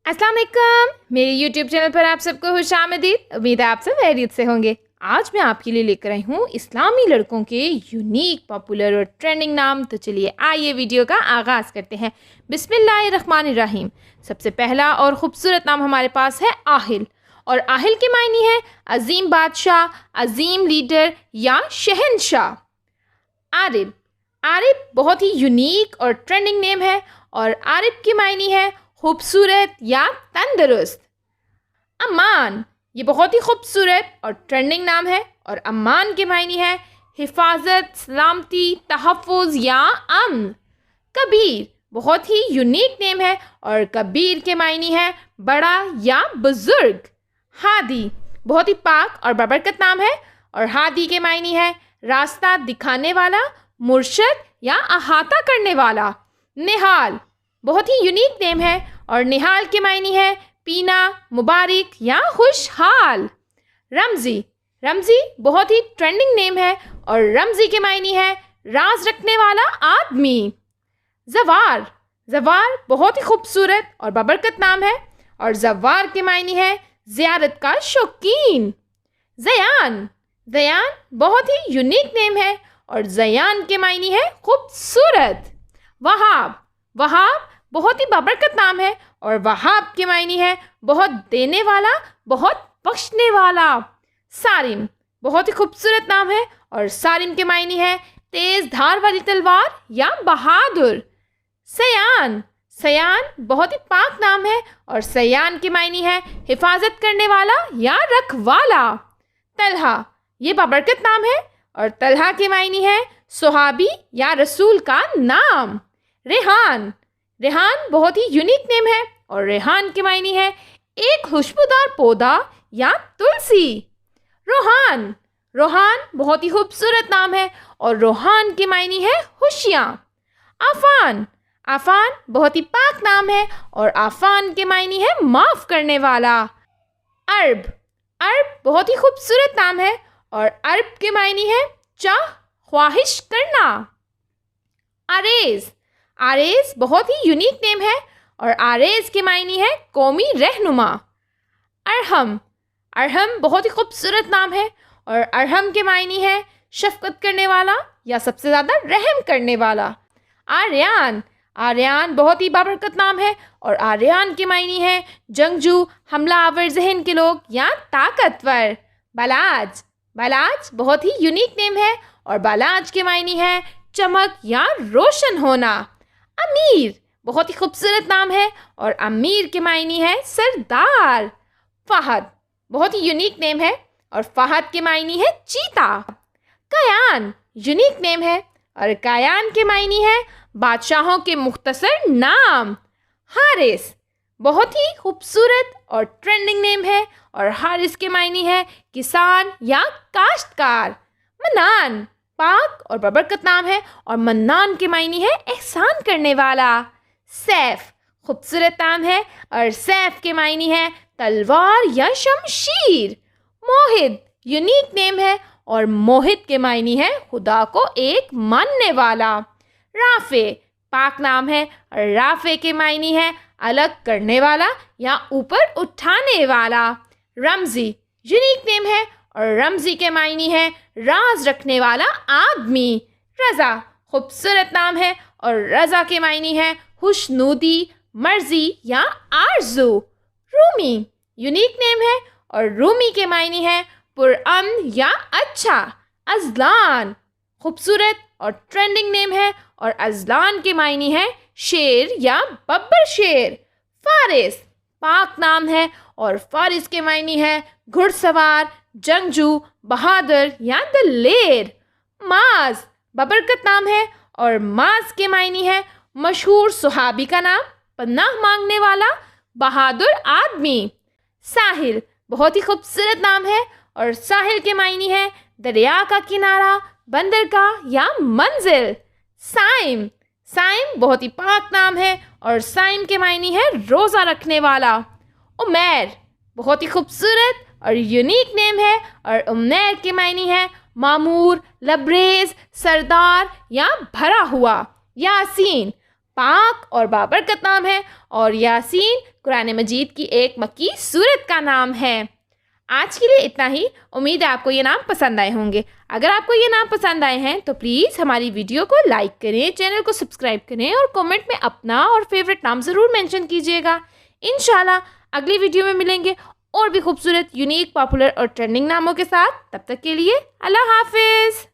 अस्सलाम वालेकुम। मेरे YouTube चैनल पर आप सबको खुशामदीद। उम्मीद है आप सब खैरियत से होंगे। आज मैं आपके लिए लेकर आई हूँ इस्लामी लड़कों के यूनिक, पॉपुलर और ट्रेंडिंग नाम। तो चलिए आइए वीडियो का आगाज़ करते हैं। बिस्मिल्लाहिर्रहमानिर्रहीम। सबसे पहला और ख़ूबसूरत नाम हमारे पास है आहिल। और आहिल के मायने है अजीम बादशाह, अजीम लीडर या शहनशाह। आरिब। आरिब बहुत ही यूनिक और ट्रेंडिंग नेम है और आरिब के मायने है खूबसूरत या तंदुरुस्त। अमान। ये बहुत ही खूबसूरत और ट्रेंडिंग नाम है और अमान के मायने है हिफाजत, सलामती, तहफ़्फ़ुज़ या अमन। कबीर बहुत ही यूनिक नेम है और कबीर के मायने है बड़ा या बुज़ुर्ग। हादी बहुत ही पाक और बरकत नाम है और हादी के मायने है रास्ता दिखाने वाला, मुर्शद या अहाता करने वाला। निहाल बहुत ही यूनिक नेम है और निहाल के मायने है पीना, मुबारक या खुशहाल। रमज़ी। रमज़ी बहुत ही ट्रेंडिंग नेम है और रमज़ी के मायने है राज रखने वाला आदमी। ज़वार। ज़वार बहुत ही खूबसूरत और बरकत नाम है और ज़वार के मायने है ज़ियारत का शौकीन। ज़यान। ज़यान बहुत ही यूनिक नेम है और ज़यान के मायने है खूबसूरत। वहाब। वहाब बहुत ही बाबरकत नाम है और वहाब के मायने है बहुत देने वाला, बहुत बख्शने वाला। सारिम बहुत ही खूबसूरत नाम है और सारिम के मायने है तेज़ धार वाली तलवार या बहादुर। सयान। सयान बहुत ही पाक नाम है और सयान के मायने है हिफाजत करने वाला या रखवाला। तलहा ये बाबरकत नाम है और तलहा के मायने है सुहाबी या रसूल का नाम। रेहान। रेहान बहुत ही यूनिक नेम है और रेहान के मायने है एक खुशबूदार पौधा या तुलसी। रोहान। रोहान बहुत ही खूबसूरत नाम है और रोहान के मायने है खुशियाँ। आफान। आफान बहुत ही पाक नाम है और आफान के मायने है माफ़ करने वाला। अरब। अरब बहुत ही खूबसूरत नाम है और अरब के मायने है चाह, ख्वाहिश करना। आरेज़। आरेज़ बहुत ही यूनिक नेम है और आरेज़ के मायने है कौमी रहनुमा। अरहम। अरहम बहुत ही खूबसूरत नाम है और अरहम के मायने है शफ़क़त करने वाला या सबसे ज़्यादा रहम करने वाला। आर्यान। आर्यान बहुत ही बाबरकत नाम है और आर्यान के मायने है जंगजू, हमला आवर जहन के लोग या ताकतवर। बालाज। बालाज बहुत ही यूनिक नेम है और बालाज के मायने है चमक या रोशन होना। अमीर बहुत ही खूबसूरत नाम है और अमीर के मायने है सरदार। फ़हद बहुत ही यूनिक नेम है और फ़हद के मायने है चीता। कायान यूनिक नेम है और कायान के मायने है बादशाहों के मुख्तसर नाम। हारिस बहुत ही खूबसूरत और ट्रेंडिंग नेम है और हारिस के मायने है किसान या काश्तकार। मन्नान पाक और बरकत नाम है और मन्नान के मायने है एहसान करने वाला। सैफ खूबसूरत नाम है और सैफ के मायने है तलवार या शमशीर। मोहित यूनिक नेम है और मोहित के मायने है खुदा को एक मानने वाला। राफे पाक नाम है और राफे के मायने है अलग करने वाला या ऊपर उठाने वाला। रमज़ी यूनिक नेम है और रमज़ी के मायने है राज रखने वाला आदमी। रज़ा खूबसूरत नाम है और रज़ा के मायने है खुशनुदी, मर्जी या आरजू। रूमी यूनिक नेम है और रूमी के मायने है पुरअमन या अच्छा। अज़लान खूबसूरत और ट्रेंडिंग नेम है और अज़लान के मायने है शेर या बब्बर शेर। फारिस पाक नाम है और फारिस के मायने है घुड़सवार, जंगजू, बहादुर या दलेर। माज बबरकत नाम है और माज के मायने है मशहूर सुहाबी का नाम, पनाह मांगने वाला, बहादुर आदमी। साहिल बहुत ही खूबसूरत नाम है और साहिल के मायने है दरिया का किनारा, बंदरगाह या मंजिल। साइम। साइम बहुत ही पाक नाम है और साइम के मायने है रोज़ा रखने वाला। उमैर बहुत ही खूबसूरत और यूनिक नेम है और उमैर के मायने है मामूर, लबरेज, सरदार या भरा हुआ। यासीन पाक और बाबरकत नाम है और यासीन कुरान मजीद की एक मक्की सूरत का नाम है। आज के लिए इतना ही। उम्मीद है आपको ये नाम पसंद आए होंगे। अगर आपको ये नाम पसंद आए हैं तो प्लीज़ हमारी वीडियो को लाइक करें, चैनल को सब्सक्राइब करें और कमेंट में अपना और फेवरेट नाम ज़रूर मेंशन कीजिएगा। इंशाल्लाह अगली वीडियो में मिलेंगे और भी खूबसूरत, यूनिक, पॉपुलर और ट्रेंडिंग नामों के साथ। तब तक के लिए अल्लाह हाफिज़।